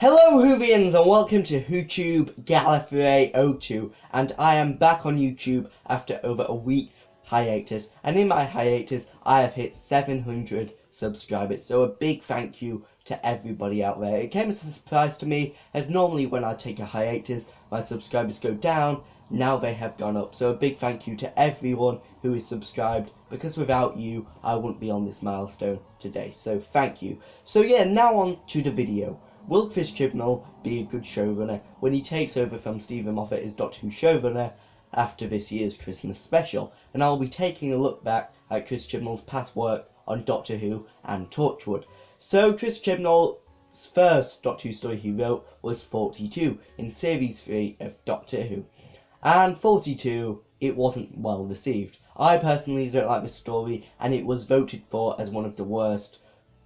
Hello Whovians and welcome to YouTube Gallifrey02, and I am back on YouTube after over a week's hiatus, and in my hiatus I have hit 700 subscribers, so a big thank you to everybody out there. It came as a surprise to me, as normally when I take a hiatus my subscribers go down. Now they have gone up, so a big thank you to everyone who is subscribed, because without you I wouldn't be on this milestone today, so thank you. So yeah, now on to the video. Will Chibnall be a good showrunner when he takes over from Stephen Moffat as Doctor Who showrunner after this year's Christmas special? And I'll be taking a look back at Chris Chibnall's past work on Doctor Who and Torchwood. So Chris Chibnall's first Doctor Who story he wrote was 42 in Series 3 of Doctor Who. And 42, it wasn't well received. I personally don't like this story, and it was voted for as one of the worst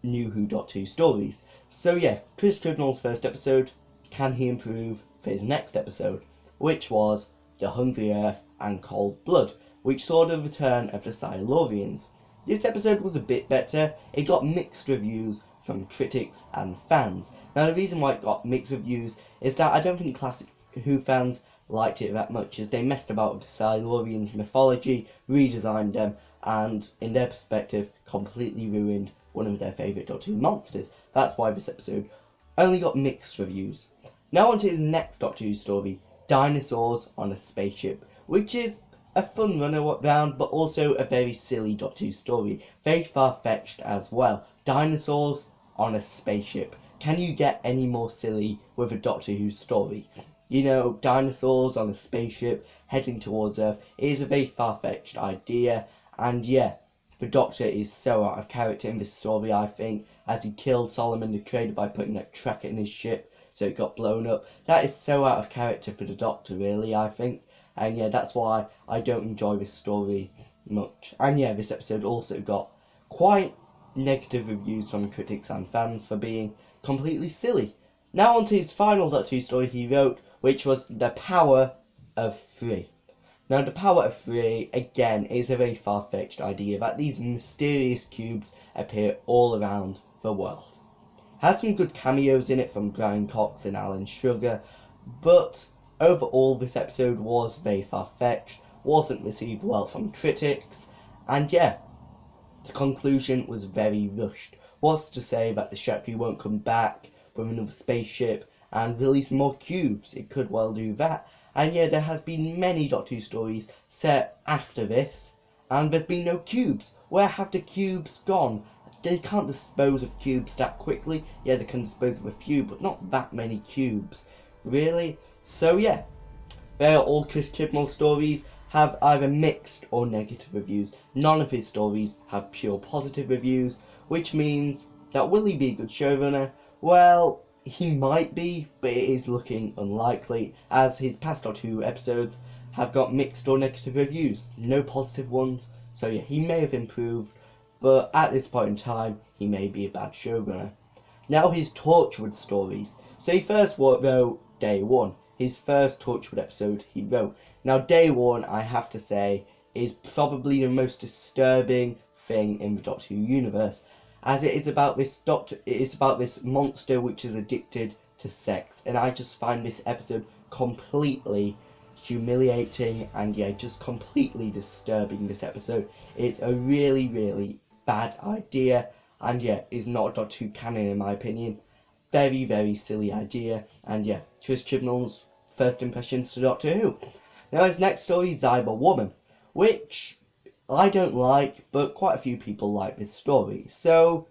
New Who Doctor Who stories. So yeah, Chris Chibnall's first episode, can he improve for his next episode, which was The Hungry Earth and Cold Blood, which saw the return of the Silurians. This episode was a bit better. It got mixed reviews from critics and fans. Now the reason why it got mixed reviews is that I don't think classic Who fans liked it that much, as they messed about with the Silurians mythology, redesigned them, and in their perspective completely ruined one of their favourite Doctor Who monsters. That's why this episode only got mixed reviews. Now on to his next Doctor Who story, Dinosaurs on a Spaceship, which is a fun runaround but also a very silly Doctor Who story, very far-fetched as well. Dinosaurs on a spaceship. Can you get any more silly with a Doctor Who story? You know, dinosaurs on a spaceship heading towards Earth is a very far-fetched idea, and yeah, the Doctor is so out of character in this story, I think, as he killed Solomon the Trader by putting a tracker in his ship so it got blown up. That is so out of character for the Doctor, really, I think, and yeah, that's why I don't enjoy this story much. And yeah, this episode also got quite negative reviews from critics and fans for being completely silly. Now on to his final Doctor Who story he wrote, which was The Power of Three. Now the Power of Three, again, is a very far-fetched idea that these mysterious cubes appear all around the world. Had some good cameos in it from Brian Cox and Alan Sugar, but overall this episode was very far-fetched, wasn't received well from critics, and yeah, the conclusion was very rushed. What's to say that the Shadow won't come back with another spaceship and release more cubes? It could well do that. And yeah, there has been many Doctor Who stories set after this, and there's been no cubes. Where have the cubes gone? They can't dispose of cubes that quickly. Yeah, they can dispose of a few, but not that many cubes, really. So yeah, they are all Chris Chibnall stories have either mixed or negative reviews. None of his stories have pure positive reviews, which means that will he be a good showrunner? Well, he might be, but it is looking unlikely, as his past Doctor Who episodes have got mixed or negative reviews, no positive ones. So yeah, he may have improved, but at this point in time, he may be a bad showrunner. Now his Torchwood stories. So he first wrote Day One, his first Torchwood episode he wrote. Now Day One, I have to say, is probably the most disturbing thing in the Doctor Who universe, as it is about this monster which is addicted to sex, and I just find this episode completely humiliating and yeah, just completely disturbing. This episode, it's a really, really bad idea, and yeah, is not a Doctor Who canon in my opinion. Very, very silly idea, and yeah, Chris Chibnall's first impressions to Doctor Who. Now his next story, Cyberwoman, which I don't like, but quite a few people like this story, so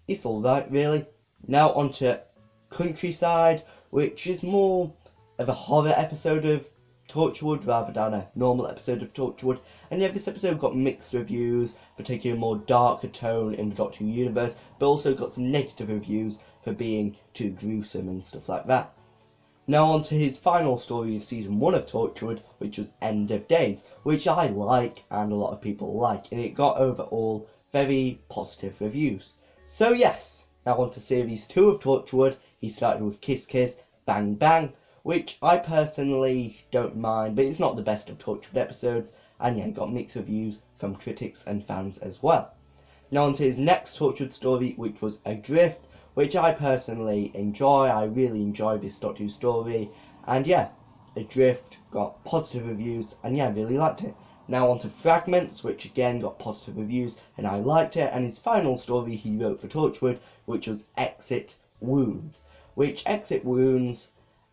it's alright really. Now on to Countryside, which is more of a horror episode of Torchwood rather than a normal episode of Torchwood. And yeah, this episode got mixed reviews for taking a more darker tone in the Doctor Who universe, but also got some negative reviews for being too gruesome and stuff like that. Now on to his final story of season 1 of Torchwood, which was End of Days, which I like and a lot of people like, and it got overall very positive reviews. So yes, now on to series 2 of Torchwood. He started with Kiss Kiss Bang Bang, which I personally don't mind, but it's not the best of Torchwood episodes, and yeah, got mixed reviews from critics and fans as well. Now on to his next Torchwood story, which was Adrift, which I personally enjoy. I really enjoy this Doctor Who story, and yeah, Adrift got positive reviews, and yeah, I really liked it. Now on to Fragments, which again got positive reviews, and I liked it, and his final story he wrote for Torchwood, which was Exit Wounds, which Exit Wounds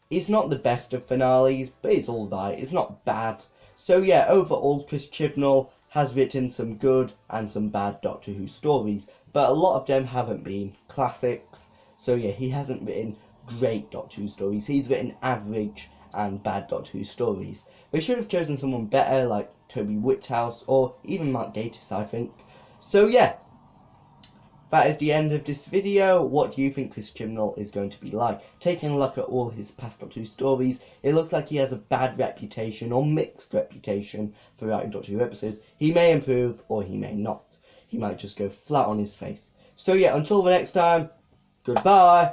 is not the best of finales, but it's alright, it's not bad. So yeah, overall Chris Chibnall has written some good and some bad Doctor Who stories, but a lot of them haven't been classics. So yeah, he hasn't written great Doctor Who stories, he's written average and bad Doctor Who stories. They should have chosen someone better like Toby Whithouse or even Mark Gatiss, I think. So yeah, that is the end of this video. What do you think Chris Chibnall is going to be like? Taking a look at all his past Doctor Who stories, it looks like he has a bad reputation or mixed reputation for writing Doctor Who episodes. He may improve or he may not. He might just go flat on his face. So yeah, until the next time, goodbye.